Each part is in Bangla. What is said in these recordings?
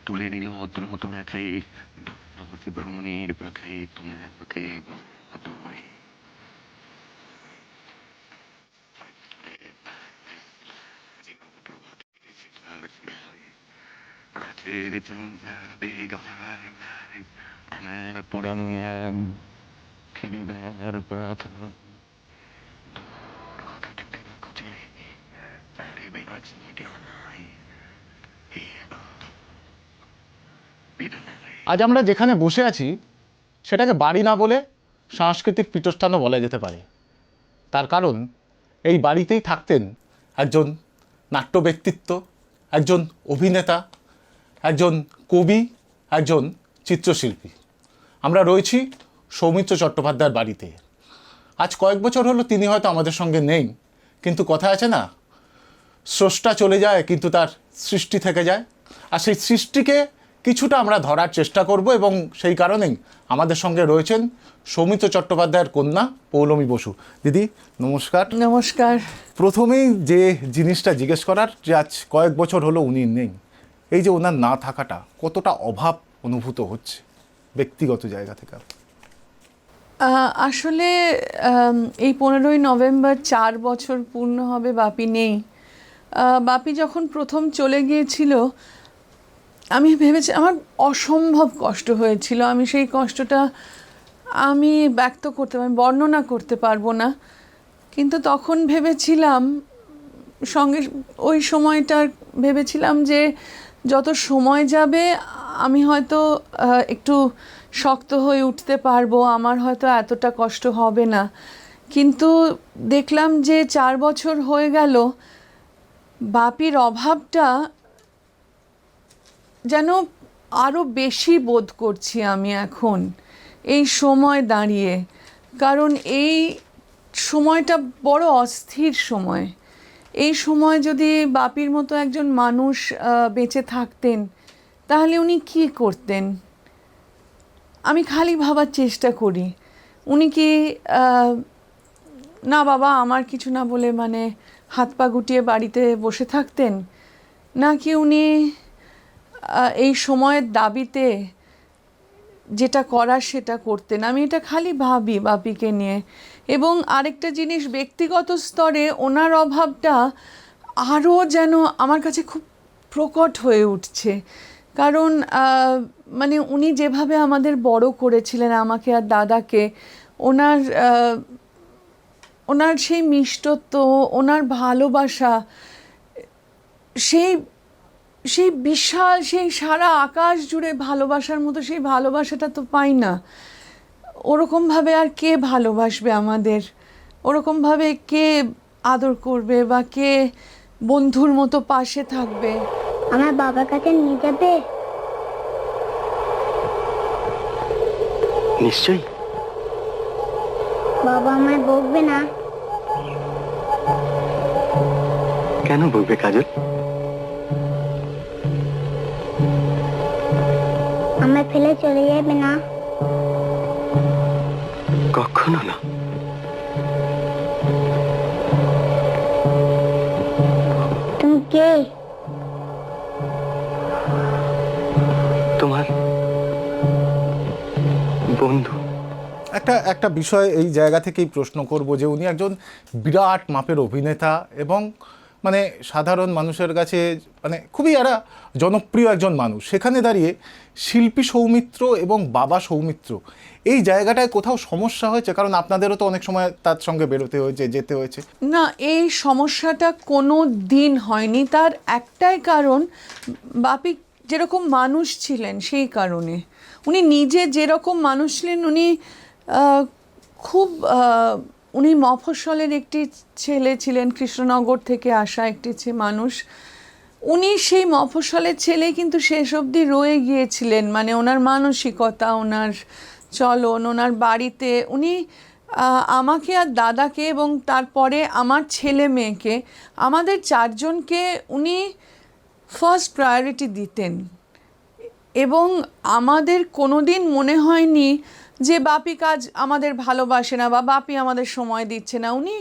তুলে নিল তোর মতো একাই ভ্রমণের পাখি তোমাকে আজ আমরা যেখানে বসে আছি সেটাকে বাড়ি না বলে সাংস্কৃতিক পীঠস্থানও বলা যেতে পারে। তার কারণ এই বাড়িতেই থাকতেন একজন নাট্য ব্যক্তিত্ব, একজন অভিনেতা, একজন কবি, একজন চিত্রশিল্পী। আমরা রয়েছি সৌমিত্র চট্টোপাধ্যায়ের বাড়িতে। আজ কয়েক বছর হলো তিনি হয়তো আমাদের সঙ্গে নেই, কিন্তু কথা আছে না, স্রষ্টা চলে যায় কিন্তু তার সৃষ্টি থেকে যায়। আর সেই সৃষ্টিকে কিছুটা আমরা ধরার চেষ্টা করব এবং সেই কারণেই আমাদের সঙ্গে রয়েছেন সৌমিত্র চট্টোপাধ্যায়ের কন্যা পৌলমী বসু। দিদি নমস্কার। নমস্কার। প্রথমেই যে জিনিসটা জিজ্ঞেস করার, যে আজ কয়েক বছর হলো উনি নেই, এই যে ওনার না থাকাটা কতটা অভাব অনুভূত হচ্ছে ব্যক্তিগত জায়গা থেকে? আসলে এই 15ই নভেম্বর 4 বছর পূর্ণ হবে বাপি নেই। বাপি যখন প্রথম চলে গিয়েছিল আমি ভেবেছি, আমার অসম্ভব কষ্ট হয়েছিল। আমি সেই কষ্টটা আমি ব্যক্ত করতে বর্ণনা করতে পারবো না। কিন্তু তখন ভেবেছিলাম, সঙ্গে ওই সময়টা ভেবেছিলাম যে যত সময় যাবে আমি হয়তো একটু শক্ত হয়ে উঠতে পারবো, আমার হয়তো এতটা কষ্ট হবে না। কিন্তু দেখলাম যে 4 বছর হয়ে গেল, বাপির অভাবটা যেন আরও বেশি বোধ করছি আমি এখন এই সময় দাঁড়িয়ে। কারণ এই সময়টা বড় অস্থির সময়। এই সময় যদি বাপির মতো একজন মানুষ বেঁচে থাকতেন তাহলে উনি কী করতেন? আমি খালি ভাবার চেষ্টা করি, উনি কি না বাবা আমার কিছু না বলে হাত পা গুটিয়ে বাড়িতে বসে থাকতেন, নাকি উনি এই সময়ের দাবিতে যেটা করার সেটা করতেন? আমি এটা খালি ভাবি বাপিকে নিয়ে। এবং আরেকটা জিনিস, ব্যক্তিগত স্তরে ওনার অভাবটা আরও যেন আমার কাছে খুব প্রকট হয়ে উঠছে। কারণ উনি যেভাবে আমাদের বড় করেছিলেন, আমাকে আর দাদাকে, ওনার সেই মিষ্টত্ব, ওনার ভালোবাসা, সেই বিশাল, সেই সারা আকাশ জুড়ে ভালোবাসার মতো সেই ভালোবাসাটা তো পাই না। ওরকমভাবে আর কে ভালোবাসবে আমাদের? ওরকমভাবে কে আদর করবে বা কে বন্ধুর মতো পাশে থাকবে? আমার বাবার কাছে নিয়ে যাবে? নিশ্চয়ই। বাবা আমায় বকবে না? কেন বলবে কাজল? আমায় ফেলে চলে যাবে না? কখনো না। তুমি কে? তোমার বন্ধু। একটা বিষয় এই জায়গা থেকেই প্রশ্ন করব, যে উনি একজন বিরাট মাপের অভিনেতা এবং সাধারণ মানুষের কাছে খুবই জনপ্রিয় একজন মানুষ। সেখানে দাঁড়িয়ে শিল্পী সৌমিত্র এবং বাবা সৌমিত্র, এই জায়গাটায় কোথাও সমস্যা হয়েছে? কারণ আপনাদেরও তো অনেক সময় তার সঙ্গে বেরোতে হয়েছে, যেতে হয়েছে। না, এই সমস্যাটা কোনো দিন হয়নি। তার একটাই কারণ, বাপি যেরকম মানুষ ছিলেন সেই কারণে। উনি নিজে যেরকম মানুষ ছিলেন, উনি মফস্বলের একটি ছেলে ছিলেন, কৃষ্ণনগর থেকে আসা একটি মানুষ। উনি সেই মফস্বলের ছেলে, কিন্তু শেষ অবধি রয়ে গিয়েছিলেন। ওনার মানসিকতা, ওনার চলন, ওনার বাড়িতে উনি আমাকে আর দাদাকে এবং তারপরে আমার ছেলে মেয়েকে, আমাদের চারজনকে উনি ফার্স্ট প্রায়োরিটি দিতেন। এবং আমাদের কোনো দিন মনে হয়নি যে বাপি কাজ আমাদের ভালোবাসে না বা বাপি আমাদের সময় দিচ্ছে না। উনি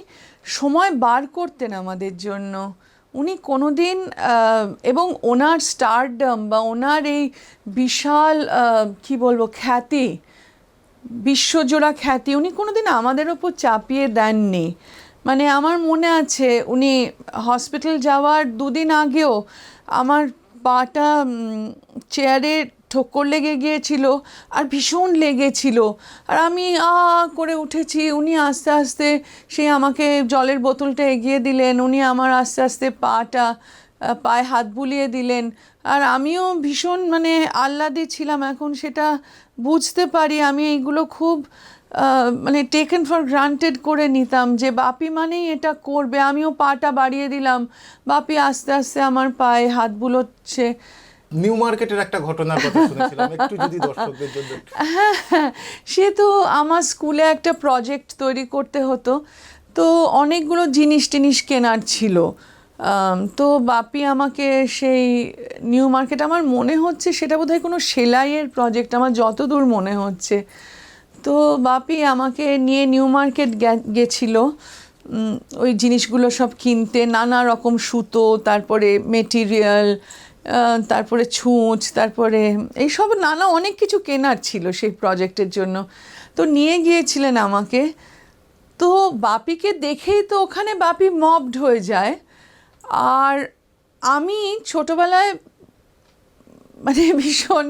সময় বার করতেন আমাদের জন্য। উনি কোনো দিন এবং ওনার স্টারডম বা ওনার এই বিশাল কি বলবো খ্যাতি, বিশ্বজোড়া খ্যাতি উনি কোনো দিন আমাদের ওপর চাপিয়ে দেননি। মানে আমার মনে আছে উনি হসপিটাল যাওয়ার 2 দিন আগেও আমার পাটা চেয়ারে ঠোক্কর লেগে গিয়েছিল আর ভীষণ লেগেছিল, আর আমি করে উঠেছি। উনি আস্তে আস্তে সেই আমাকে জলের বোতলটা এগিয়ে দিলেন, উনি আমার আস্তে আস্তে পায়ে হাত বুলিয়ে দিলেন। আর আমিও ভীষণ মানে আহ্লাদে ছিলাম, এখন সেটা বুঝতে পারি। আমি এইগুলো খুব মানে টেকেন ফর গ্রান্টেড করে নিতাম যে বাপি মানেই এটা করবে। আমিও পাটা বাড়িয়ে দিলাম, বাপি আস্তে আস্তে আমার পায়ে হাত বুলোচ্ছে। নিউ মার্কেটের একটা ঘটনার কথা শুনেছিলাম, একটু যদি দর্শকদের জন্য। হ্যাঁ, সে তো আমার স্কুলে একটা প্রজেক্ট তৈরি করতে হতো, তো অনেকগুলো জিনিস টিনিস কেনার ছিল। তো বাপি আমাকে সেই নিউ মার্কেট, আমার মনে হচ্ছে সেটা বোধহয় কোনো সেলাইয়ের প্রজেক্ট, আমার যতদূর মনে হচ্ছে। তো বাপি আমাকে নিয়ে নিউ মার্কেট গেছিলো ওই জিনিসগুলো সব কিনতে, নানা রকম সুতো, তারপরে মেটেরিয়াল, তারপরে ছুঁচ, তারপরে এইসব নানা অনেক কিছু কেনার ছিল সেই প্রজেক্টের জন্য। তো নিয়ে গিয়েছিলেন আমাকে। তো বাপিকে দেখেই তো ওখানে বাপি মবড হয়ে যায়। আর আমি ছোটোবেলায় মানে ভীষণ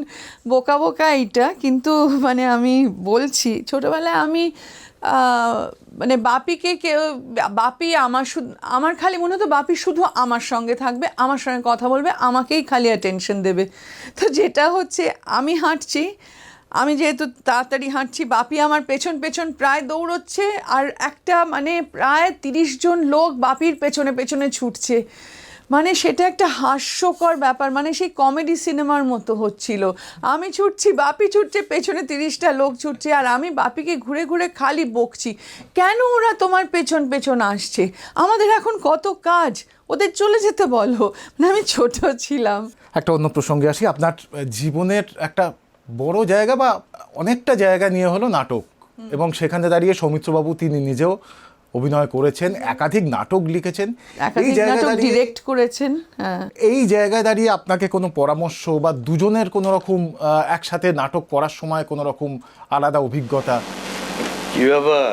বোকা বোকা এইটা, কিন্তু মানে আমি বলছি ছোটোবেলায় আমি মানে বাপিকে বাপি আমার খালি মনে হতো বাপি শুধু আমার সঙ্গে থাকবে, আমার সঙ্গে কথা বলবে, আমাকেই খালি অ্যাটেনশন দেবে। তো যেটা হচ্ছে আমি হাঁটছি, আমি যেহেতু তাড়াতাড়ি হাঁটছি, বাপি আমার পেছন পেছন প্রায় দৌড়চ্ছে, আর একটা মানে প্রায় 30 জন লোক বাপির পেছনে পেছনে ছুটছে। মানে সেটা একটা হাস্যকর ব্যাপার, মানে সেই কমেডি সিনেমার মতো হচ্ছিল। আমি ছুটছি, বাপি ছুটছে, পেছনে 30টা লোক ছুটছে, আর আমি বাপিকে ঘুরে ঘুরে খালি বকছি, কেন ওরা তোমার পেছন পেছন আসছে, আমাদের এখন কত কাজ, ওদের চলে যেতে বলো। মানে আমি ছোট ছিলাম। একটা অন্য প্রসঙ্গে আসি, আপনার জীবনের একটা বড় জায়গা বা অনেকটা জায়গা নিয়ে হলো নাটক, এবং সেখানে দাঁড়িয়ে সৌমিত্রবাবু তিনি নিজেও অভিনয় করেছেন, একাধিক নাটক লিখেছেন, একাধিক নাটক ডিরেক্ট করেছেন। হ্যাঁ, এই জায়গায় দাঁড়িয়ে আপনাকে কোনো পরামর্শ বা দুজনের কোনো রকম একসাথে নাটক করার সময় কোনো রকম আলাদা অভিজ্ঞতা? কি ব্যাপার,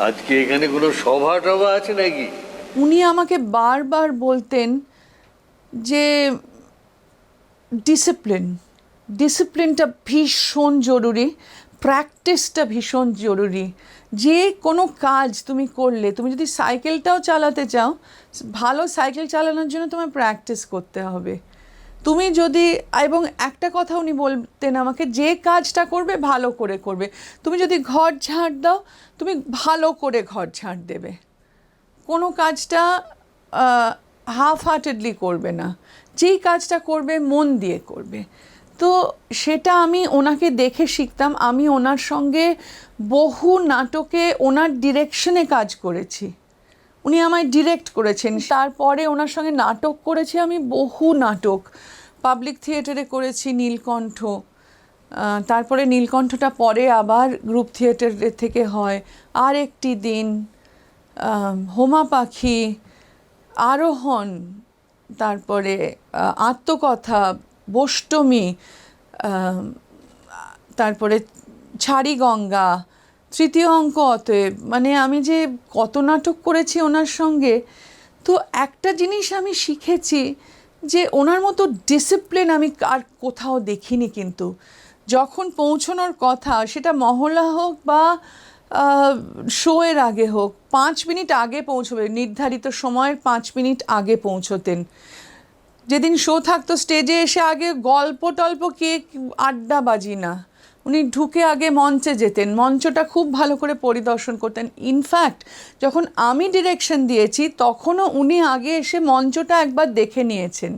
আজকে এখানে কোনো সভা টভা আছে নাকি? উনি আমাকে বারবার বলতেন যে ডিসিপ্লিনটা ভীষণ জরুরি, প্র্যাকটিসটা ভীষণ জরুরি। যে কোনো কাজ তুমি করলে, তুমি যদি সাইকেলটাও চালাতে চাও, ভালো সাইকেল চালানোর জন্য তোমার প্র্যাকটিস করতে হবে। তুমি যদি, এবং একটা কথা উনি বলতেন আমাকে, যে কাজটা করবে ভালো করে করবে। তুমি যদি ঘর ঝাড় দাও, তুমি ভালো করে ঘর ঝাড় দেবে, কোনো কাজটা হাফ হার্টেডলি করবে না, যেই কাজটা করবে মন দিয়ে করবে। তো সেটা আমি ওনাকে দেখে শিখতাম। আমি ওনার সঙ্গে বহু নাটকে ওনার ডিরেকশনে কাজ করেছি, উনি আমায় ডিরেক্ট করেছেন। তারপরে ওনার সঙ্গে নাটক করেছি আমি, বহু নাটক পাবলিক থিয়েটারে করেছি, নীলকণ্ঠ, তারপরে নীলকণ্ঠটা পরে আবার গ্রুপ থিয়েটার থেকে হয়, আর একটি দিন, হোমা পাখি, আরোহণ, তারপরে আত্মকথা, বোষ্টমী, তারপরে ছাড়ি গঙ্গা, তৃতীয় অঙ্ক অতএব। মানে আমি যে কত নাটক করেছি ওনার সঙ্গে। তো একটা জিনিস আমি শিখেছি যে ওনার মতো ডিসিপ্লিন আমি আর কোথাও দেখিনি। কিন্তু যখন পৌঁছানোর কথা, সেটা মহলা হোক বা শোয়ের আগে হোক, 5 মিনিট আগে পৌঁছবে, নির্ধারিত সময়ের 5 মিনিট আগে পৌঁছতেন। যেদিন শো থাকতো স্টেজে এসে আগে গল্প টল্প কে আড্ডা বাজি না, উনি ঢুকে আগে মঞ্চে যেতেন, মঞ্চটা খুব ভালো করে পরিদর্শন করতেন। ইনফ্যাক্ট যখন আমি ডিরেকশন দিয়েছি তখনও উনি আগে এসে মঞ্চটা একবার দেখে নিয়েছেন।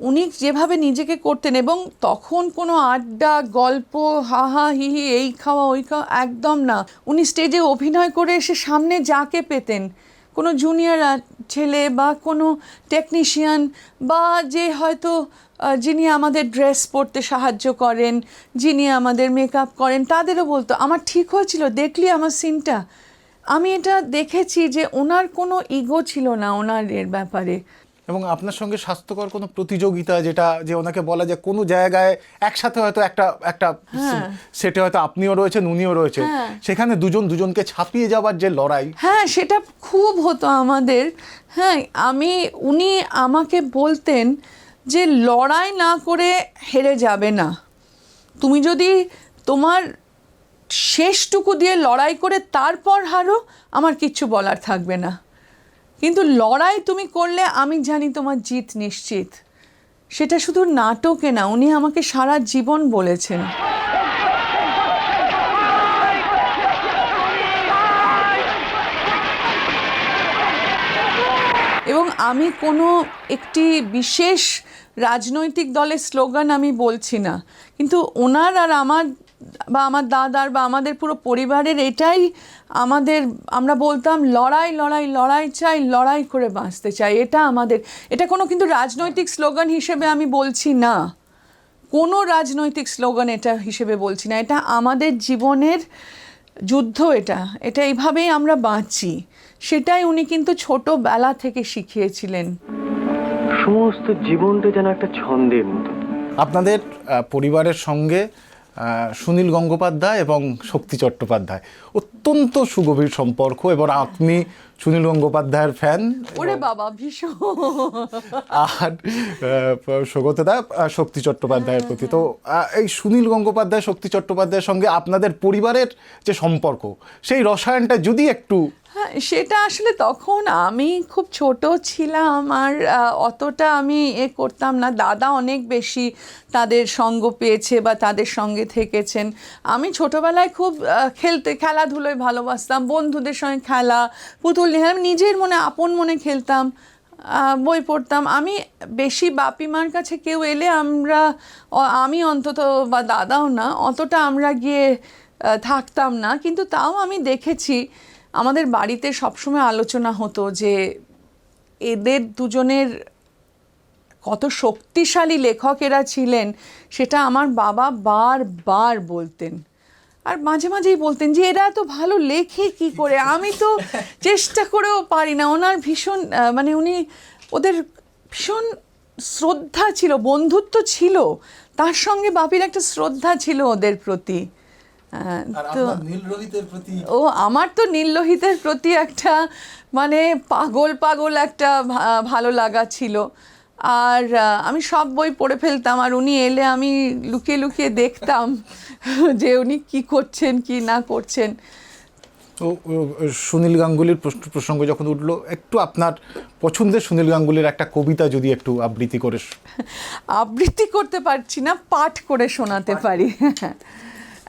উনি যেভাবে নিজেকে করতেন, এবং তখন কোনো আড্ডা গল্প হা হা হি হি এই খাওয়া ওই খাওয়া একদম না। উনি স্টেজে অভিনয় করে এসে সামনে যাকে পেতেন, কোনো জুনিয়র ছেলে বা কোনো টেকনিশিয়ান বা যে হয়তো যিনি আমাদের ড্রেস পরতে সাহায্য করেন, যিনি আমাদের মেকআপ করেন, তাদেরও বলতো আমার ঠিক হয়েছিল, দেখলি আমার সিনটা। আমি এটা দেখেছি যে ওনার কোনো ইগো ছিল না ওনার এর ব্যাপারে। এবং আপনার সঙ্গে স্বাস্থ্যকর কোনো প্রতিযোগিতা, যেটা যে ওনাকে বলা যায় কোনো জায়গায় একসাথে হয়তো একটা সেটে হয়তো আপনিও রয়েছেন উনিও রয়েছেন, সেখানে দুজন দুজনকে ছাপিয়ে যাওয়ার যে লড়াই, হ্যাঁ সেটা খুব হতো আমাদের। হ্যাঁ উনি আমাকে বলতেন যে লড়াই না করে হেরে যাবে না, তুমি যদি তোমার শেষটুকু দিয়ে লড়াই করে তারপর হারো আমার কিচ্ছু বলার থাকবে না, কিন্তু লড়াই তুমি করলে আমি জানি তোমার জিত নিশ্চিত। সেটা শুধু নাটকে না, উনি আমাকে সারা জীবন বলেছেন। এবং আমি কোনো একটি বিশেষ রাজনৈতিক দলের স্লোগান আমি বলছি না, কিন্তু ওনার আর আমার বা আমার দাদার বা আমাদের পুরো পরিবারের এটাই আমরা বলতাম লড়াই লড়াই লড়াই চাই, লড়াই করে বাঁচতে চাই। এটা আমাদের, এটা কোনো কিন্তু রাজনৈতিক স্লোগান হিসেবে আমি বলছি না, কোনো রাজনৈতিক স্লোগান এটা হিসেবে বলছি না, এটা আমাদের জীবনের যুদ্ধ, এটা এইভাবেই আমরা বাঁচি। সেটাই উনি কিন্তু ছোটবেলা থেকে শিখিয়েছিলেন। সমস্ত জীবনটা যেন একটা ছন্দের মতো। আপনাদের পরিবারের সঙ্গে সুনীল গঙ্গোপাধ্যায় এবং শক্তি চট্টোপাধ্যায় অত্যন্ত সুগভীর সম্পর্ক, এবং আপনি সুনীল গঙ্গোপাধ্যায়ের ফ্যান। ওরে বাবা ভীষণ। আর সৌগতদা শক্তি চট্টোপাধ্যায়ের প্রতি। তো এই সুনীল গঙ্গোপাধ্যায় শক্তি চট্টোপাধ্যায়ের সঙ্গে আপনাদের পরিবারের যে সম্পর্ক, সেই রসায়নটা যদি একটু। হ্যাঁ সেটা আসলে তখন আমি খুব ছোট ছিলাম আর অতটা আমি করতাম না। দাদা অনেক বেশি তাদের সঙ্গ পেয়েছে বা তাদের সঙ্গে থেকেছেন। আমি ছোটবেলায় খুব খেলাধুলোয় ভালোবাসতাম, বন্ধুদের সঙ্গে খেলা, পুতুল নিয়ে আমি নিজের মনে আপন মনে খেলতাম, বই পড়তাম। আমি বেশি বাপিমার কাছে কেউ এলে আমি অন্তত বা দাদাও না অতটা আমরা গিয়ে থাকতাম না, কিন্তু তাও আমি দেখেছি আমাদের বাড়িতে সবসময় আলোচনা হতো যে এদের দুজনের কত শক্তিশালী লেখক এরা ছিলেন, সেটা আমার বাবা বারবার বলতেন। আর মাঝে মাঝেই বলতেন যে এরা এত ভালো লেখে কি করে, আমি তো চেষ্টা করেও পারি না। ওনার ভীষণ ওদের ভীষণ শ্রদ্ধা ছিল, বন্ধুত্ব ছিল, তার সঙ্গে বাপির একটা শ্রদ্ধা ছিল ওদের প্রতি। তো আমার তো নীল লোহিতের প্রতি একটা পাগল একটা ভালো লাগা ছিল। আর আমি সব বই পড়ে ফেলতাম, আর উনি এলে আমি লুকিয়ে লুকিয়ে দেখতাম যে উনি কি করছেন কি না করছেন। তো সুনীল গাঙ্গুলির প্রসঙ্গ যখন উঠলো, একটু আপনার পছন্দের সুনীল গাঙ্গুলির একটা কবিতা যদি একটু আবৃত্তি করতে পারছি না, পাঠ করে শোনাতে পারি।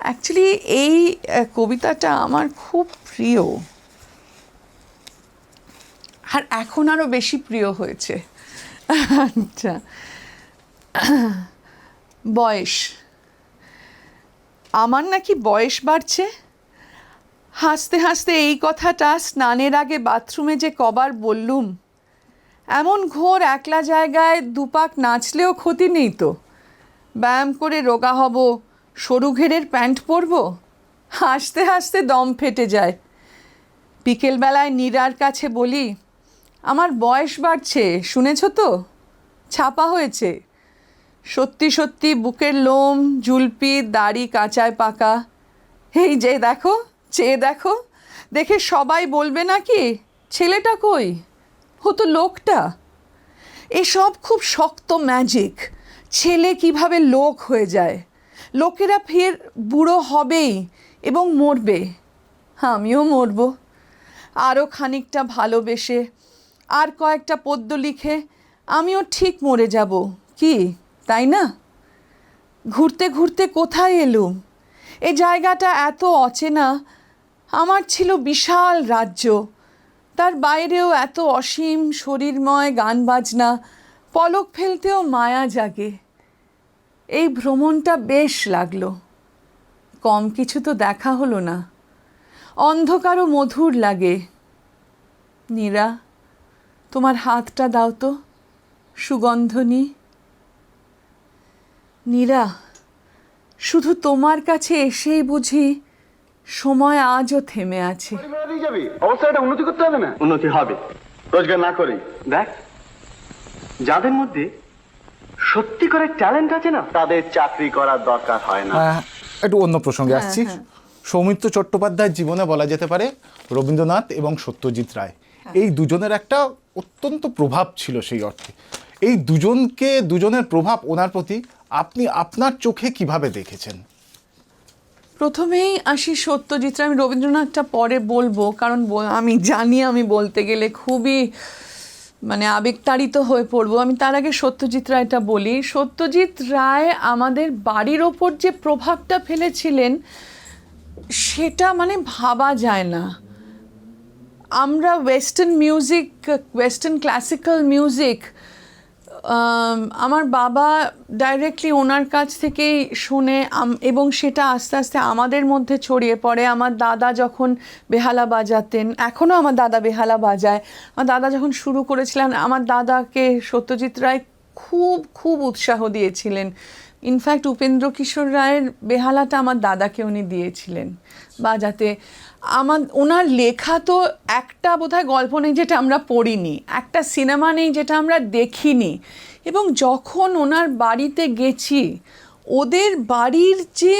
অ্যাকচুয়ালি এই কবিতাটা আমার খুব প্রিয়, আর এখন আরও বেশি প্রিয় হয়েছে। আচ্ছা, বয়স। আমার নাকি বয়স বাড়ছে, হাসতে হাসতে এই কথাটা স্নানের আগে বাথরুমে যে কবার বললুম। এমন ঘোর একলা জায়গায় দুপাক নাচলেও ক্ষতি নেই তো, ব্যায়াম করে রোগা হব, সরু ঘেরের প্যান্ট পরব, হাসতে হাসতে দম ফেটে যায়। বিকেলবেলায় নীরার কাছে বলি, আমার বয়স বাড়ছে, শুনেছ তো, ছাপা হয়েছে। সত্যি সত্যি বুকের লোম, জুলপি, দাড়ি কাঁচায় পাকা। এই যে দেখো, চেয়ে দেখো, দেখে সবাই বলবে নাকি ছেলেটা কই, ও তো লোকটা। এসব খুব শক্ত ম্যাজিক, ছেলে কিভাবে লোক হয়ে যায়। লোকেরা ফের বুড়ো হবেই এবং মরবে, আমিও মরব। আরও খানিকটা ভালোবেসে, আর কয়েকটা পদ্য লিখে আমিও ঠিক মরে যাব, কি তাই না? ঘুরতে ঘুরতে কোথায় এলুম, এ জায়গাটা এত অচেনা। আমার ছিল বিশাল রাজ্য, তার বাইরেও এত অসীম শরীরময় গান বাজনা, পলক ফেলতেও মায়া জাগে। এই ভ্রমণটা বেশ লাগলো, কম কিছু তো দেখা হলো না। অন্ধকারও মধুর লাগে। নীরা, তোমার হাতটা দাও তো, সুগন্ধ নি। নীরা, শুধু তোমার কাছে এসেই বুঝি সময় আজও থেমে আছে। যাবি অবস্থাটা উন্নতি করতে হবে না? উন্নতি হবে রোজগার না করে। দেখ, যাদের মধ্যে সত্যি করে ট্যালেন্ট আছে না, তাদের চাকরি করার দরকার হয় না। একটু অন্য প্রসঙ্গে আসছি। সৌমিত্র চট্টোপাধ্যায়ের জীবনে বলা যেতে পারে রবীন্দ্রনাথ এবং সত্যজিৎ রায়, এই দুজনের একটা অত্যন্ত প্রভাব ছিল সেই অর্থে। এই দুজনের প্রভাব ওনার প্রতি আপনি আপনার চোখে কিভাবে দেখেছেন? প্রথমেই আসি সত্যজিৎ রায়। আমি রবীন্দ্রনাথটা পরে বলবো, কারণ আমি জানি আমি বলতে গেলে খুবই মানে আবেগতাড়িত হয়ে পড়বো। আমি তার আগে সত্যজিৎ রায়টা বলি। সত্যজিৎ রায় আমাদের বাড়ির ওপর যে প্রভাবটা ফেলেছিলেন সেটা মানে ভাবা যায় না। আমরা ওয়েস্টার্ন ক্লাসিক্যাল মিউজিক আমার বাবা ডাইরেক্টলি ওনার কাছ থেকেই শুনে এবং সেটা আস্তে আস্তে আমাদের মধ্যে ছড়িয়ে পড়ে। আমার দাদা যখন বেহালা বাজাতেন, এখনও আমার দাদা বেহালা বাজায়, আমার দাদা যখন শুরু করেছিলেন আমার দাদাকে সত্যজিৎ রায় খুব খুব উৎসাহ দিয়েছিলেন। ইনফ্যাক্ট উপেন্দ্র কিশোর রায়ের বেহালাটা আমার দাদাকে উনি দিয়েছিলেন বাজাতে। ওনার লেখা তো একটা বোধহয় গল্প নেই যেটা আমরা পড়িনি, একটা সিনেমা নেই যেটা আমরা দেখিনি। এবং যখন ওনার বাড়িতে গেছি, ওদের বাড়ির যে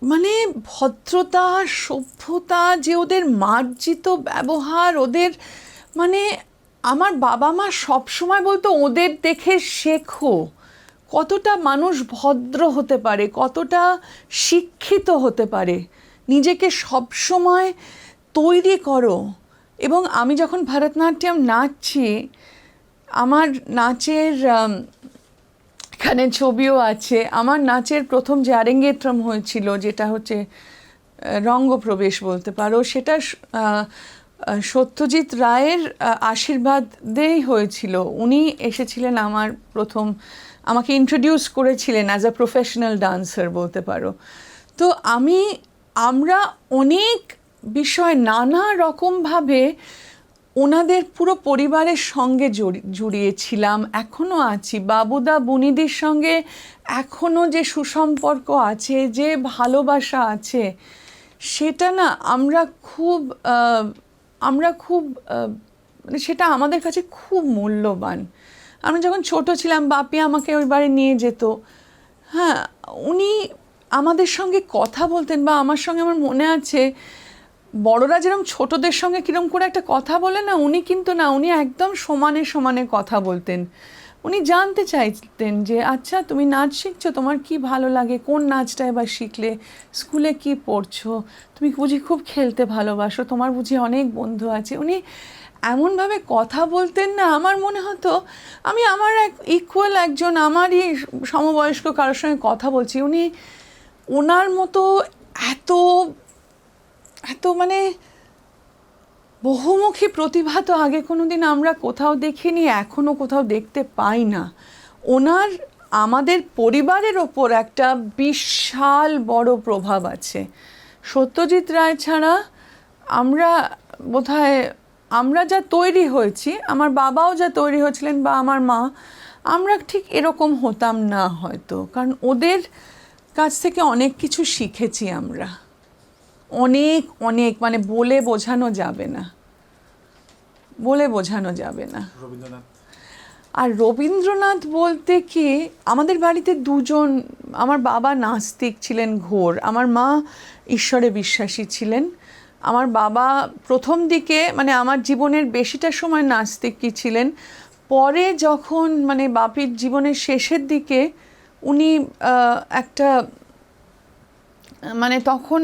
মানে ভদ্রতা, সভ্যতা, যে ওদের মার্জিত ব্যবহার, ওদের মানে আমার বাবা মা সবসময় বলতো ওদের দেখে শেখো কতটা মানুষ ভদ্র হতে পারে, কতটা শিক্ষিত হতে পারে, নিজেকে সবসময় তৈরি করো। এবং আমি যখন ভরতনাট্যম নাচছি, আমার নাচের এখানে ছবিও আছে, আমার নাচের প্রথম যে আরেঙ্গেট্রম হয়েছিল, যেটা হচ্ছে রঙ্গপ্রবেশ বলতে পারো, সেটা সত্যজিৎ রায়ের আশীর্বাদেই হয়েছিল। উনি এসেছিলেন আমাকে ইন্ট্রোডিউস করেছিলেন অ্যাজ আ প্রফেশনাল ডান্সার বলতে পারো। তো আমরা অনেক বিষয় নানা রকমভাবে ওনাদের পুরো পরিবারের সঙ্গে জড়িয়েছিলাম, এখনও আছি। বাবুদা বুনিদির সঙ্গে এখনও যে সুসম্পর্ক আছে, যে ভালোবাসা আছে, সেটা না আমরা খুব মানে সেটা আমাদের কাছে খুব মূল্যবান। আমরা যখন ছোট ছিলাম বাপি আমাকে ওই বাড়ি নিয়ে যেত। হ্যাঁ, উনি আমাদের সঙ্গে কথা বলতেন, বা আমার সঙ্গে আমার মনে আছে বড়রা যেরকম ছোটদের সঙ্গে কীরকম করে একটা কথা বলে না, উনি কিন্তু না, উনি একদম সমানে সমানে কথা বলতেন। উনি জানতে চাইতেন যে আচ্ছা তুমি নাচ শিখছো, তোমার কি ভালো লাগে, কোন নাচটা এবার শিখলে, স্কুলে কি পড়ছো, তুমি বুঝি খুব খেলতে ভালোবাসো, তোমার বুঝি অনেক বন্ধু আছে। উনি এমনভাবে কথা বলতেন না, আমার মনে হতো আমি আমার ইকুয়াল একজন আমারই সমবয়স্ক কারোর সঙ্গে কথা বলছি। ওনার মতো এত এত মানে বহুমুখী প্রতিভা তো আগে কোনো দিন আমরা কোথাও দেখিনি, এখনও কোথাও দেখতে পাই না। ওনার আমাদের পরিবারের ওপর একটা বিশাল বড় প্রভাব আছে। সত্যজিৎ রায় ছাড়া আমরা যা তৈরি হয়েছি, আমার বাবাও যা তৈরি হয়েছিলেন বা আমার মা, আমরা ঠিক এরকম হতাম না হয়তো। কারণ ওদের কাছ থেকে অনেক কিছু শিখেছি আমরা, অনেক অনেক, মানে বলে বোঝানো যাবে না। আর রবীন্দ্রনাথ বলতে কি, আমাদের বাড়িতে দুজন, আমার বাবা নাস্তিক ছিলেন ঘোর, আমার মা ঈশ্বরে বিশ্বাসী ছিলেন। আমার বাবা প্রথম দিকে মানে আমার জীবনের বেশিটা সময় নাস্তিকই ছিলেন। পরে যখন মানে বাপির জীবনের শেষের দিকে উনি একটা মানে তখন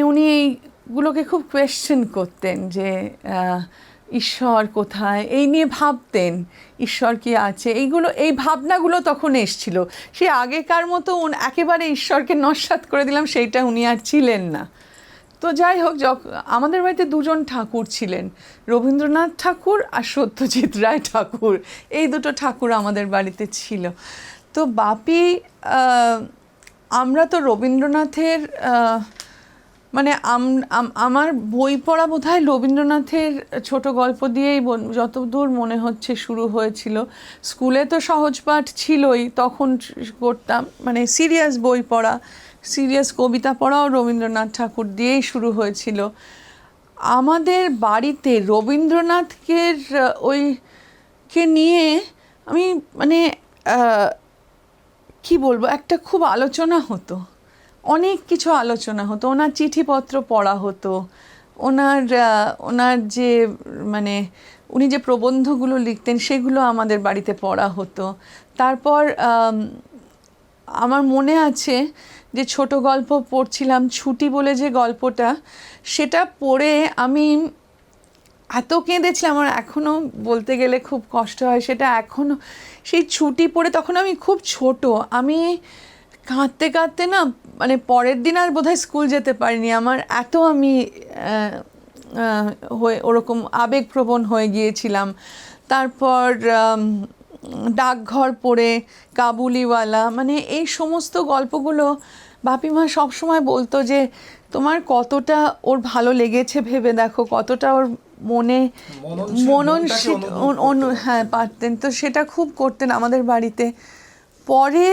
উনি এইগুলোকে খুব কোয়েশ্চেন করতেন যে ঈশ্বর কোথায়, এই নিয়ে ভাবতেন ঈশ্বর কি আছে, এই ভাবনাগুলো তখন এসছিল। সে আগেকার মতো একেবারে ঈশ্বরকে নস্যাৎ করে দিলাম সেইটা উনি আর ছিলেন না। তো যাই হোক, আমাদের বাড়িতে দুজন ঠাকুর ছিলেন, রবীন্দ্রনাথ ঠাকুর আর সত্যজিৎ রায় ঠাকুর, এই দুটো ঠাকুর আমাদের বাড়িতে ছিল। তো বাপি, আমরা তো রবীন্দ্রনাথের মানে আমার বই পড়া বোধহয় রবীন্দ্রনাথের ছোট গল্প দিয়েই যতদূর মনে হচ্ছে শুরু হয়েছিল। স্কুলে তো সহজ পাঠ ছিলই, তখন করতাম, মানে সিরিয়াস বই পড়া, সিরিয়াস কবিতা পড়াও রবীন্দ্রনাথ ঠাকুর দিয়েই শুরু হয়েছিল। আমাদের বাড়িতে রবীন্দ্রনাথকে কে নিয়ে আমি মানে কি বলবো, একটা খুব আলোচনা হতো, অনেক কিছু আলোচনা হতো, ওনার চিঠিপত্র পড়া হতো, ওনার যে মানে উনি যে প্রবন্ধগুলো লিখতেন সেগুলো আমাদের বাড়িতে পড়া হতো। তারপর আমার মনে আছে যে ছোট গল্প পড়ছিলাম, ছুটি বলে যে গল্পটা, সেটা পড়ে আমি এত কেঁদেছিলাম, আমার এখনও বলতে গেলে খুব কষ্ট হয় সেটা এখনও। সেই ছুটি পড়ে, তখন আমি খুব ছোট, আমি কাঁদতে কাঁদতে না মানে পরের দিন আর বোধহয় স্কুল যেতে পারিনি, আমার এত আমি ওরকম আবেগপ্রবণ হয়ে গিয়েছিলাম। তারপর ডাকঘর পড়ে, কাবুলিওয়ালা, মানে এই সমস্ত গল্পগুলো বাপিমা সবসময় বলতো যে তোমার কতটা ওর ভালো লেগেছে ভেবে দেখো, কতটা ওর মননশীল হ্যাঁ পারতেন। তো সেটা খুব করতেন আমাদের বাড়িতে। পরে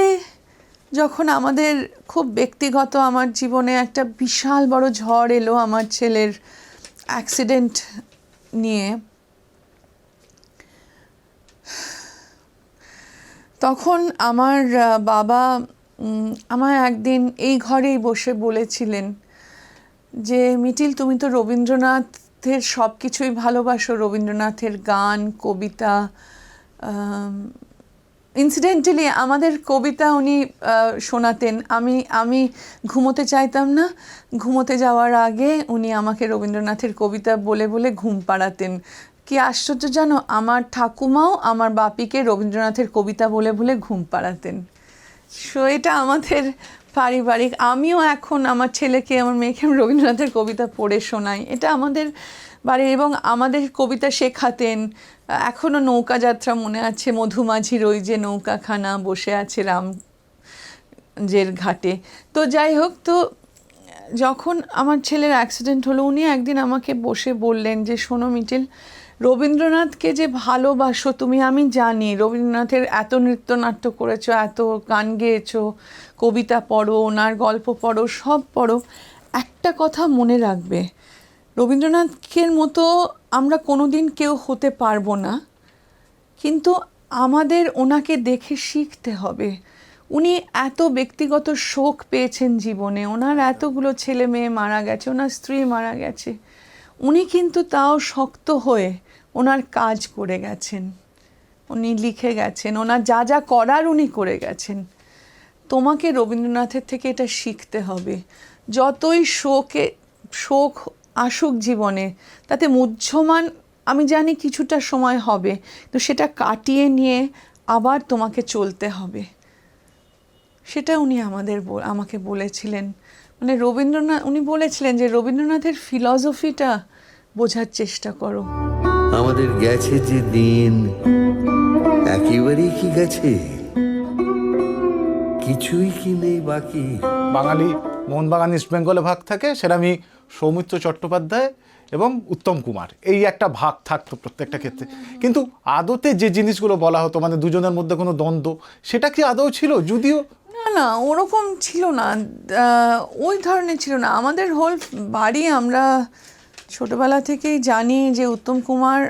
যখন আমাদের খুব ব্যক্তিগত আমার জীবনে একটা বিশাল বড় ঝড় এলো আমার ছেলের অ্যাক্সিডেন্ট নিয়ে, তখন আমার বাবা আমায় একদিন এই ঘরেই বসে বলেছিলেন যে মিটিল, তুমি তো রবীন্দ্রনাথের সব কিছুই ভালোবাসো, রবীন্দ্রনাথের গান, কবিতা। ইনসিডেন্টালি আমাদের কবিতা উনি শোনাতেন, আমি ঘুমোতে চাইতাম না, ঘুমোতে যাওয়ার আগে উনি আমাকে রবীন্দ্রনাথের কবিতা বলে বলে ঘুম পাড়াতেন। কি আশ্চর্য জানো, আমার ঠাকুমাও আমার বাপিকে রবীন্দ্রনাথের কবিতা বলে বলে ঘুম পাড়াতেন। সো এটা আমাদের পারিবারিক। আমিও এখন আমার ছেলেকে, আমার মেয়েকে রবীন্দ্রনাথের কবিতা পড়ে শোনাই, এটা আমাদের বাড়ি। এবং আমাদের কবিতা শেখাতেন। এখনও নৌকা যাত্রা মনে আছে, মধুমাঝির ওই যে নৌকাখানা বসে আছে রামজের ঘাটে। তো যাই হোক, তো যখন আমার ছেলের অ্যাক্সিডেন্ট হলো, উনি একদিন আমাকে বসে বললেন যে শোনো মিটিল, রবীন্দ্রনাথকে যে ভালোবাসো তুমি, আমি জানি, রবীন্দ্রনাথের এত নৃত্যনাট্য করেছো, এত গান গেয়েছো, কবিতা পড়ো, ওনার গল্প পড়ো, সব পড়ো, একটা কথা মনে রাখবে, রবীন্দ্রনাথের মতো আমরা কোনোদিন কেউ হতে পারবো না, কিন্তু আমাদের ওনাকে দেখে শিখতে হবে। উনি এত ব্যক্তিগত শোক পেয়েছেন জীবনে, ওনার এতগুলো ছেলে মেয়ে মারা গেছে, ওনার স্ত্রী মারা গেছে, উনি কিন্তু তাও শক্ত হয়ে ওনার কাজ করে গেছেন, উনি লিখে গেছেন, ওনার যা যা করার উনি করে গেছেন। তোমাকে রবীন্দ্রনাথের থেকে এটা শিখতে হবে। যতই শোক আসুক জীবনে, তাতে মুহ্যমান আমি জানি কিছুটা সময় হবে, তো সেটা কাটিয়ে নিয়ে আবার তোমাকে চলতে হবে। সেটা উনি আমাকে বলেছিলেন। মানে রবীন্দ্রনাথ, উনি বলেছিলেন যে রবীন্দ্রনাথের ফিলসফিটা বোঝার চেষ্টা করো। আমাদের গেছে যে দিন একেবারেই কি গেছে, কিছুই কি নেই বাকি। বাঙালি মোহনবাগান ইস্ট বেঙ্গলে ভাগ থাকে, সেটা আমি সৌমিত্র চট্টোপাধ্যায় এবং উত্তম কুমার, এই একটা ভাগ থাকতো প্রত্যেকটা ক্ষেত্রে। কিন্তু আদতে যে জিনিসগুলো বলা হতো, মানে দুজনের মধ্যে কোনো দ্বন্দ্ব, সেটা কি আদৌ ছিল? যদিও না ওরকম ছিল না, ওই ধরনের ছিল না। আমাদের হোল বাড়ি, আমরা ছোটবেলা থেকেই জানি যে উত্তম কুমার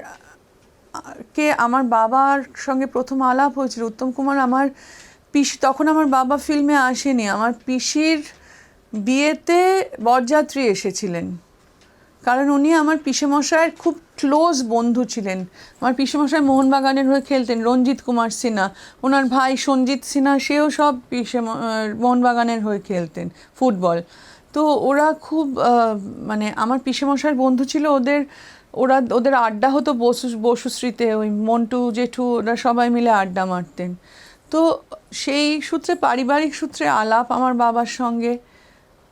কে আমার বাবার সঙ্গে প্রথম আলাপ হয়েছিল। উত্তম কুমার আমার পিসি, তখন আমার বাবা ফিল্মে আসেনি, আমার পিসির বিয়েতে বরযাত্রী এসেছিলেন, কারণ উনি আমার পিসেমশাইয়ের খুব ক্লোজ বন্ধু ছিলেন। আমার পিসেমশাই মোহনবাগানের হয়ে খেলতেন, রঞ্জিত কুমার সিনহা, ওনার ভাই সঞ্জিত সিনহা, সেও সব মোহনবাগানের হয়ে খেলতেন ফুটবল। তো ওরা খুব মানে আমার পিসেমশাইয়ের বন্ধু ছিল। ওদের আড্ডা হতো বসুশ্রীতে, ওই মন্টু জেঠু ওরা সবাই মিলে আড্ডা মারতেন। তো সেই সূত্রে, পারিবারিক সূত্রে আলাপ আমার বাবার সঙ্গে।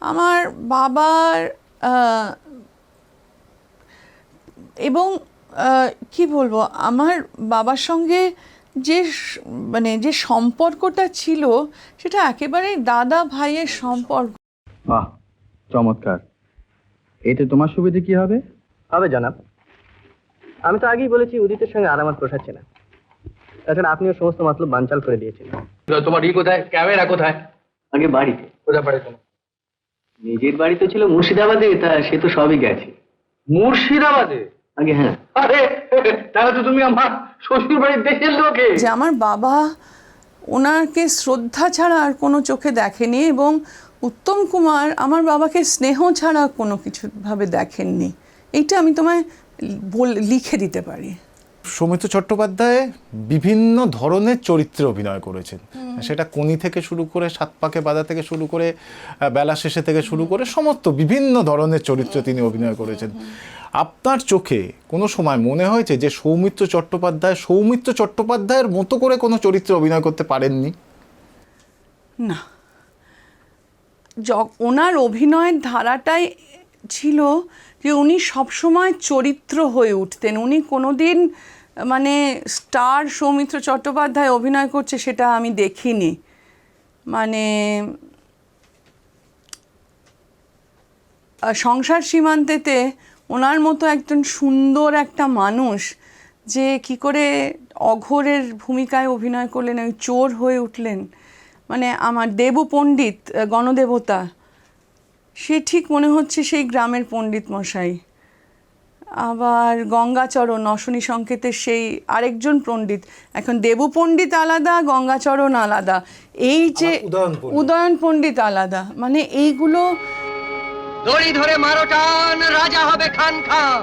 আমার বাবার আহ, এবং কি বলবো, আমার বাবার সঙ্গে মানে যে সম্পর্কটা ছিল সেটা একেবারেই দাদা ভাইয়ের সম্পর্ক। বাহ, চমৎকার। এতে তোমার সুবিধে কি হবে? হবে জনাব, আমি তো আগেই বলেছি উদিতের সঙ্গে আর আমার পোষাচ্ছে না। তাছাড়া আপনিও সমস্ত মতলব বানচাল করে দিয়েছেন। তোমার কোথায়, ক্যামেরা কোথায়? আগে বাড়িতে। কোথায় বাড়ি তোমার? নিজের বাড়ি তো ছিল মুর্শিদাবাদে, তা সে তো সবই গেছে। মুর্শিদাবাদে? আগে হ্যাঁ। আরে তাহলে তো তুমি আমার শ্বশুর বাড়ির দেশের লোকে। যে আমার বাবা ওনাকে শ্রদ্ধা ছাড়া আর কোনো চোখে দেখেনি, এবং উত্তম কুমার আমার বাবাকে স্নেহ ছাড়া কোনো কিছুভাবে দেখেননি। এইটা আমি তোমায় লিখে দিতে পারি। সৌমিত্র চট্টোপাধ্যায় বিভিন্ন ধরনের চরিত্রে অভিনয় করেছেন, সেটা কোনি থেকে শুরু করে সাত পাকে বাঁধা থেকে শুরু করে বেলা শেষে থেকে শুরু করে সমস্ত বিভিন্ন ধরনের চরিত্রে তিনি অভিনয় করেছেন। আপনার চোখে কোনো সময় মনে হয়েছে যে সৌমিত্র চট্টোপাধ্যায়ের মতো করে কোনো চরিত্রে অভিনয় করতে পারেননি? না, ওনার অভিনয়ের ধারাটাই ছিল যে উনি সবসময় চরিত্র হয়ে উঠতেন। উনি কোনোদিন মানে স্টার সৌমিত্র চট্টোপাধ্যায় অভিনয় করছে সেটা আমি দেখিনি। মানে সংসার সীমান্তেতে ওনার মতো একজন সুন্দর একটা মানুষ যে কি করে অঘোরের ভূমিকায় অভিনয় করলেন, ওই চোর হয়ে উঠলেন। মানে আমার দেবু পণ্ডিত, গণদেবতা, সে ঠিক মনে হচ্ছে সেই গ্রামের পণ্ডিত মশাই। আবার গঙ্গাচরণ, অশনি সংকেতের সেই আরেকজন পণ্ডিত। এখন দেবু পণ্ডিত আলাদা, গঙ্গাচরণ আলাদা, এই যে উদয়ন পণ্ডিত আলাদা, মানে এইগুলো। দড়ি ধরে মারো টান, রাজা হবে খান খান।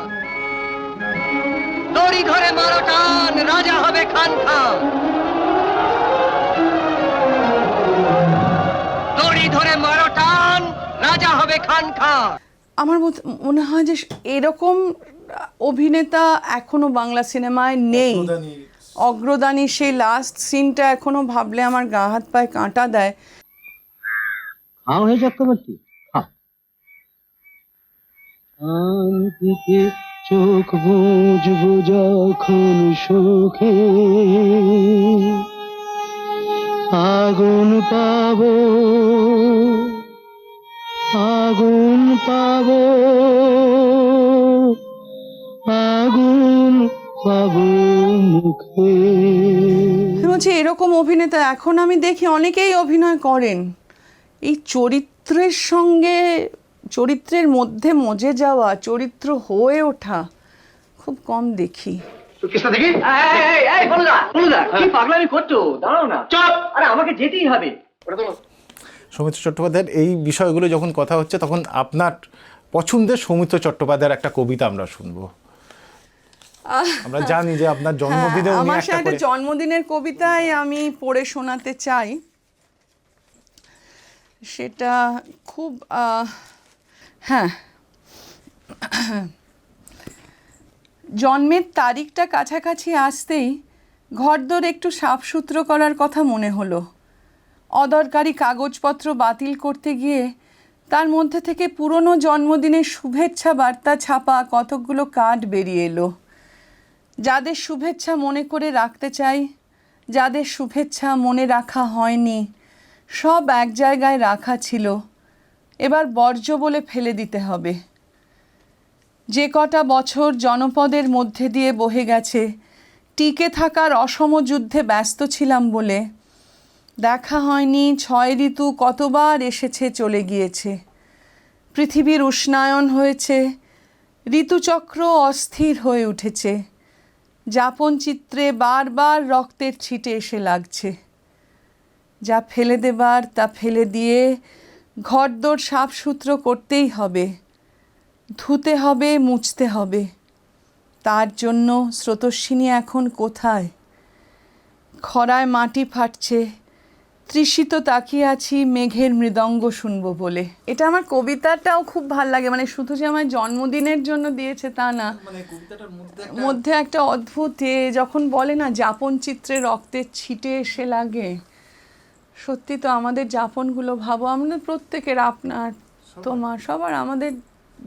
দড়ি ধরে মারো টান, রাজা হবে খান খান। দড়ি ধরে মারো টান, রাজা হবে খান খান। আমার মনে হয় যে এরকম অভিনেতা এখনো বাংলা সিনেমায় নেই। অগ্রদানী সেই লাস্ট সিনটা এখনো ভাবলে আমার গা হাত পায়ে কাঁটা দেয়। খাও হে চক্রবর্তী, খাও। শান্তিতে চোখ বুঝবো যখন সুখে, আগুন পাবো, আগুন পাবো, আগুন পাবো মুখে। বলছি এরকম অভিনেতা এখন আমি দেখি অনেকেই অভিনয় করেন, এই চরিত্রের সঙ্গে চরিত্রের মধ্যে মজে যাওয়া, চরিত্র হয়ে ওঠা খুব কম দেখি। দেখি বলুদা কি পাগলামি করছো? দাঁড়াও না, চুপ। আরে আমাকে যেতেই হবে। সৌমিত্র চট্টোপাধ্যায়ের এই বিষয়গুলো যখন কথা হচ্ছে তখন আপনার পছন্দের সৌমিত্র চট্টোপাধ্যায়ের একটা কবিতা আমরা শুনবো। আমরা জানি যে আপনার জন্মদিনে উনি আমার একটা সাথে করে জন্মদিনের কবিতাই আমি পড়ে শোনাতে চাই। সেটা খুব হ্যাঁ, জন্মের তারিখটা কাছাকাছি আসতেই ঘরদোর একটু সাফসুতরো করার কথা মনে হলো। অদরকারি কাগজপত্র বাতিল করতে গিয়ে তার মধ্যে থেকে পুরনো জন্মদিনের শুভেচ্ছা বার্তা ছাপা কতকগুলো কার্ড বেরিয়ে এলো। যাদের শুভেচ্ছা মনে করে রাখতে চাই, যাদের শুভেচ্ছা মনে রাখা হয়নি, সব এক জায়গায় রাখা ছিল, এবার বর্জ্য বলে ফেলে দিতে হবে। যে কটা বছর জনপদের মধ্যে দিয়ে বহে গেছে, টিকে থাকার অসম যুদ্ধে ব্যস্ত ছিলাম বলে দেখা হয়নি 6 ঋতু কতবার এসেছে চলে গিয়েছে। পৃথিবীর উষ্ণায়ন হয়েছে, ঋতুচক্র অস্থির হয়ে উঠেছে, যাপন চিত্রে বারবার রক্তের ছিটে এসে লাগছে। যা ফেলে দেবার তা ফেলে দিয়ে ঘরদোর সাফসুতরো করতেই হবে, ধুতে হবে, মুছতে হবে। তার জন্য স্রোতস্বিনী এখন কোথায়? খরায় মাটি ফাটছে, তৃষিত তাকিয়ে আছি মেঘের মৃদঙ্গ শুনবো বলে। এটা আমার কবিতাটাও খুব ভাল লাগে, মানে শুধু যে আমার জন্মদিনের জন্য দিয়েছে তা না, মধ্যে একটা অদ্ভুত যখন বলে না যাপন চিত্রে রক্তের ছিটে এসে লাগে, সত্যি তো আমাদের যাপনগুলো ভাবো, আমাদের প্রত্যেকের, আপনার তোমার সবার, আমাদের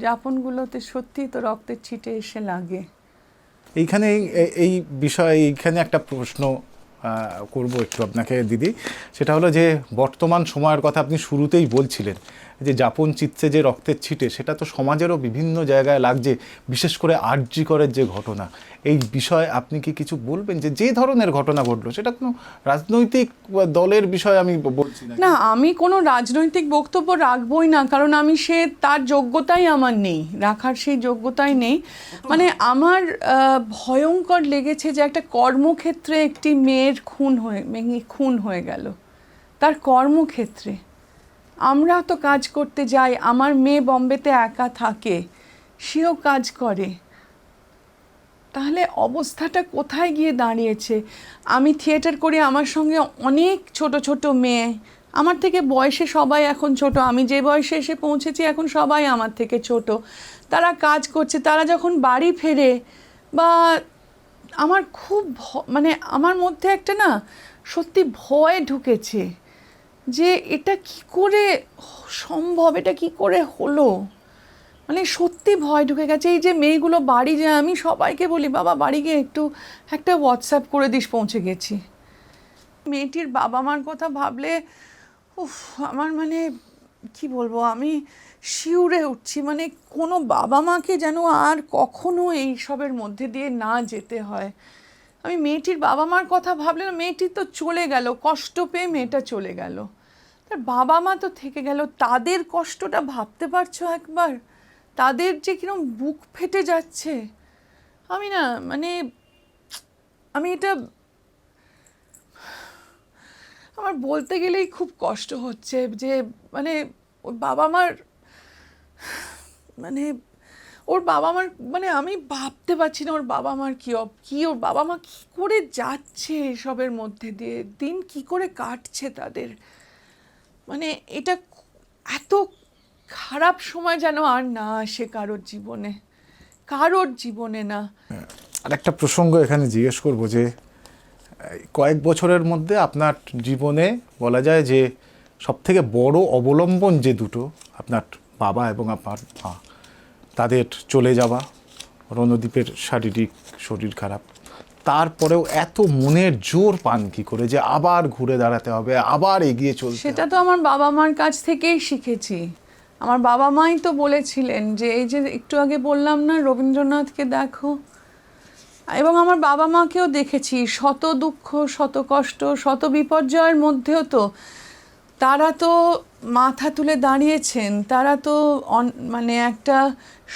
যাপনগুলোতে সত্যিই তো রক্তের ছিটে এসে লাগে। এইখানে এই বিষয়ে এইখানে একটা প্রশ্ন করব একটু আপনাকে দিদি, সেটা হলো যে বর্তমান সময়ের কথা আপনি শুরুতেই বলছিলেন যে যাপন চিত্তে যে রক্তের ছিটে, সেটা তো সমাজেরও বিভিন্ন জায়গায় লাগছে, বিশেষ করে আরজি করের যে ঘটনা, এই বিষয়ে আপনি কি কিছু বলবেন? যে ধরনের ঘটনা ঘটলো, সেটা কোনো রাজনৈতিক দলের বিষয় আমি বলছি না। না, আমি কোনো রাজনৈতিক বক্তব্য রাখবই না, কারণ আমি তার যোগ্যতাই আমার নেই, রাখার সেই যোগ্যতাই নেই। মানে আমার ভয়ঙ্কর লেগেছে যে একটা কর্মক্ষেত্রে একটি মেয়ের খুন হয়ে গেল, তার কর্মক্ষেত্রে। আমরা তো কাজ করতে যাই, আমার মেয়ে বম্বেতে একা থাকে, সেও কাজ করে, তাহলে অবস্থাটা কোথায় গিয়ে দাঁড়িয়েছে। আমি থিয়েটার করি, আমার সঙ্গে অনেক ছোট ছোট মেয়ে, আমার থেকে বয়সে সবাই এখন ছোট, আমি যে বয়সে এসে পৌঁছেছি এখন সবাই আমার থেকে ছোট, তারা কাজ করছে, তারা যখন বাড়ি ফেরে বা আমার খুব মানে আমার মধ্যে একটা না সত্যি ভয় ঢুকেছে যে এটা কি করে সম্ভব, এটা কি করে হলো। মানে সত্যি ভয় ঢুকে গেছে। এই যে মেয়েগুলো বাড়ি যায়, আমি সবাইকে বলি বাবা বাড়ি গিয়ে একটু একটা হোয়াটসঅ্যাপ করে দিস পৌঁছে গেছি। মেয়েটির বাবা মার কথা ভাবলে আমার মানে কি বলবো, আমি শিউরে উঠছি। মানে কোনো বাবা মাকে যেন আর কখনো এইসবের মধ্যে দিয়ে না যেতে হয়। আমি মেয়েটির বাবা মার কথা ভাবলে না, মেয়েটি তো চলে গেল, কষ্ট পেয়ে মেয়েটা চলে গেল, তার বাবা মা তো থেকে গেল, তাদের কষ্টটা ভাবতে পারছো একবার, তাদের যে কিরকম বুক ফেটে যাচ্ছে। আমি না মানে আমি এটা আমার বলতে গেলেই খুব কষ্ট হচ্ছে যে মানে ওর বাবা মার মানে ওর বাবা মার মানে আমি ভাবতে পারছি না ওর বাবা মার কি ওর বাবা মা কী করে যাচ্ছে এসবের মধ্যে দিয়ে, দিন কি করে কাটছে তাদের। মানে এটা এত খারাপ সময় যেন আর না আসে কারোর জীবনে না। আর একটা প্রসঙ্গ এখানে জিজ্ঞেস করব যে কয়েক বছরের মধ্যে আপনার জীবনে বলা যায় যে সবথেকে বড় অবলম্বন যে দুটো, আপনার বাবা এবং আপনার মা, তাদের চলে যাওয়া, রণদীপের শারীরিক শরীর খারাপ, তারপরেও এত মনের জোর পান কি করে যে আবার ঘুরে দাঁড়াতে হবে, আবার এগিয়ে চলতে? সেটা তো আমার বাবা মার কাছ থেকেই শিখেছি। আমার বাবা মাই তো বলেছিলেন যে এই যে একটু আগে বললাম না রবীন্দ্রনাথকে দেখো, এবং আমার বাবা মাকেও দেখেছি শত দুঃখ, শত কষ্ট, শত বিপর্যয়ের মধ্যেও তো তারা তো মাথা তুলে দাঁড়িয়েছেন, তারা তো মানে একটা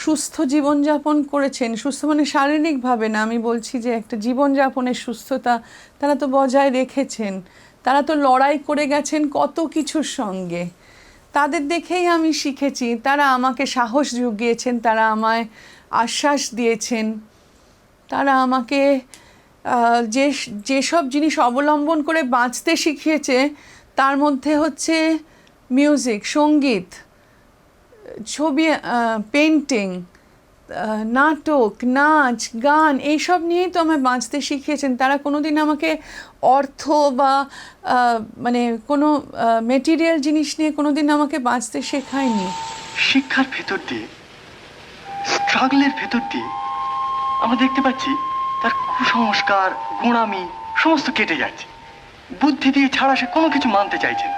সুস্থ জীবনযাপন করেছেন। সুস্থ মানে শারীরিকভাবে না, আমি বলছি যে একটা জীবনযাপনের সুস্থতা তারা তো বজায় রেখেছেন, তারা তো লড়াই করে গেছেন কত কিছুর সঙ্গে। তাদের দেখেই আমি শিখেছি, তারা আমাকে সাহস জুগিয়েছেন, তারা আমায় আশ্বাস দিয়েছেন, তারা আমাকে যেসব জিনিস অবলম্বন করে বাঁচতে শিখিয়েছে তার মধ্যে হচ্ছে মিউজিক, সঙ্গীত, ছবি, পেন্টিং, নাটক, নাচ, গান, এইসব নিয়েই তো আমায় বাঁচতে শিখিয়েছেন। তারা কোনোদিন আমাকে অর্থ বা মানে কোনো মেটেরিয়াল জিনিস নিয়ে কোনোদিন আমাকে বাঁচতে শেখায়নি। শিক্ষার ভেতর দিয়ে, স্ট্রাগলের ভেতর দিয়ে আমরা দেখতে পাচ্ছি তার কুসংস্কার, গোঁড়ামি সমস্ত কেটে যাচ্ছে। বুদ্ধি দিয়ে ছাড়া সে কোনো কিছু মানতে চাইছে না,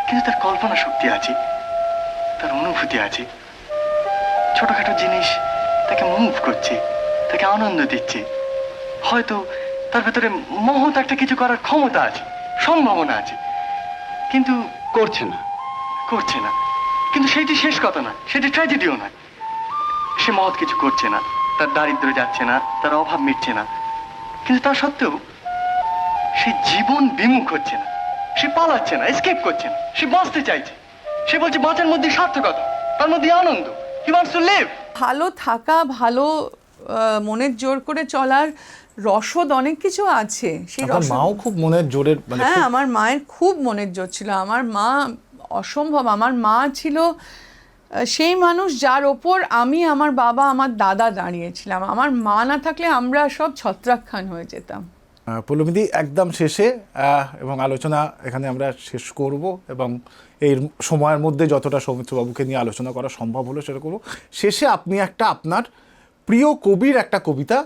কিন্তু তার কল্পনা শক্তি আছে, তার অনুভূতি আছে। ছোটখাটো জিনিস তাকে মুভ করছে, তাকে আনন্দ দিচ্ছে। হয়তো তার ভেতরে মহৎ একটা কিছু করার ক্ষমতা আছে, সম্ভাবনা আছে, কিন্তু করছে না। কিন্তু সেইটি শেষ কথা না, সেটি ট্র্যাজেডিও নয়। সে মহৎ কিছু করছে না, তার দারিদ্র যাচ্ছে না, তার অভাব মিটছে না, কিন্তু তা সত্ত্বেও সে জীবন বিমুখ হচ্ছে না, সে পালাচ্ছে না, এসকেপ করছে না, সে বাঁচতে চাইছে। সে বলছে বাঁচার মধ্যে সার্থকতা, তার মধ্যে আনন্দ। He wants to live. ভালো থাকা, ভালো মনের জোর করে চলার রসদ অনেক কিছু আছে। সেই মাও খুব মনের জোরের, হ্যাঁ, আমার মায়ের খুব মনের জোর ছিল। আমার মা অসম্ভব, আমার মা ছিল সেই মানুষ যার ওপর আমি, আমার বাবা, আমার দাদা দাঁড়িয়েছিলাম। আমার মা না থাকলে আমরা সব ছত্রাকখান হয়ে যেতাম। পল্লবীদি, একদম শেষে এবং আলোচনা এখানে আমরা শেষ করব, এবং এই সময়ের মধ্যে যতটা সৌমিত্রবাবুকে নিয়ে আলোচনা করা সম্ভব হলো সেটা করবো। শেষে আপনি একটা আপনার প্রিয় কবির একটা কবিতা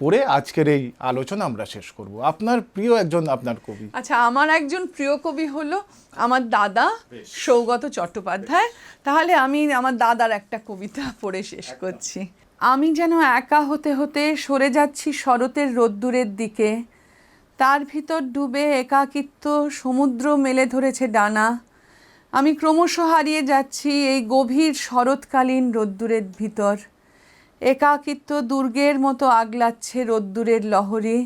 পড়ে আজকের এই আলোচনা আমরা শেষ করব। আপনার প্রিয় একজন আপনার কবি। আচ্ছা, আমার একজন প্রিয় কবি হলো আমার দাদা সৌগত চট্টোপাধ্যায়। তাহলে আমি আমার দাদার একটা কবিতা পড়ে শেষ করছি। আমি যেন একা হতে হতে সরে যাচ্ছি শরতের রোদ্দুরের দিকে, তার ভিতর ডুবে একাকিত্ব সমুদ্র মেলে ধরেছে ডানা। আমি ক্রমশ হারিয়ে যাচ্ছি এই গভীর শরৎকালীন রোদ্দুরের ভিতর। একাকিত্ব দুর্গের মতো আগলাচ্ছে রোদ্দুরের লহরী।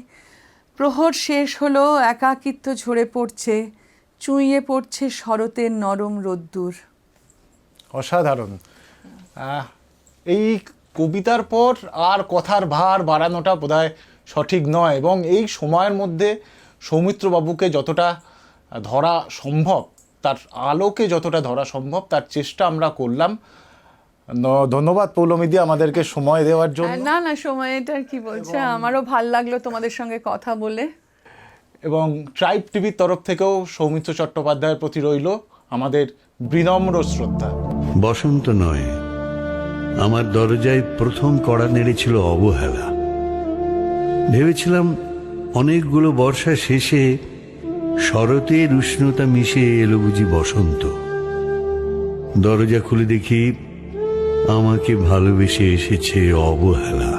প্রহর শেষ হলো, একাকিত্ব ঝরে পড়ছে, চুঁইয়ে পড়ছে শরতের নরম রোদ্দুর। অসাধারণ। এই কবিতার পর আর কথার ভার বাড়ানোটা বোধহয় সঠিক নয়, এবং এই সময়ের মধ্যে সৌমিত্রবাবুকে যতটা ধরা সম্ভব, তার আলোকে যতটা ধরা সম্ভব তার চেষ্টা আমরা করলাম। ধন্যবাদ পৌলমীদি আমাদেরকে সময় দেওয়ার জন্য। না না, সময়টা কি বলছে, আমারও ভাল লাগলো তোমাদের সঙ্গে কথা বলে। এবং ট্রাইব টিভির তরফ থেকেও সৌমিত্র চট্টোপাধ্যায়ের প্রতি রইল আমাদের বিনম্র শ্রদ্ধা। বসন্ত নয়, আমার দরজায় প্রথম কড়া নেড়েছিল অবহেলা। ভেবেছিলাম অনেকগুলো বর্ষা শেষে শরতের উষ্ণতা মিশে এলো বুঝি বসন্ত। দরজা খুলে দেখি আমাকে ভালোবেসে এসেছে অবহেলা।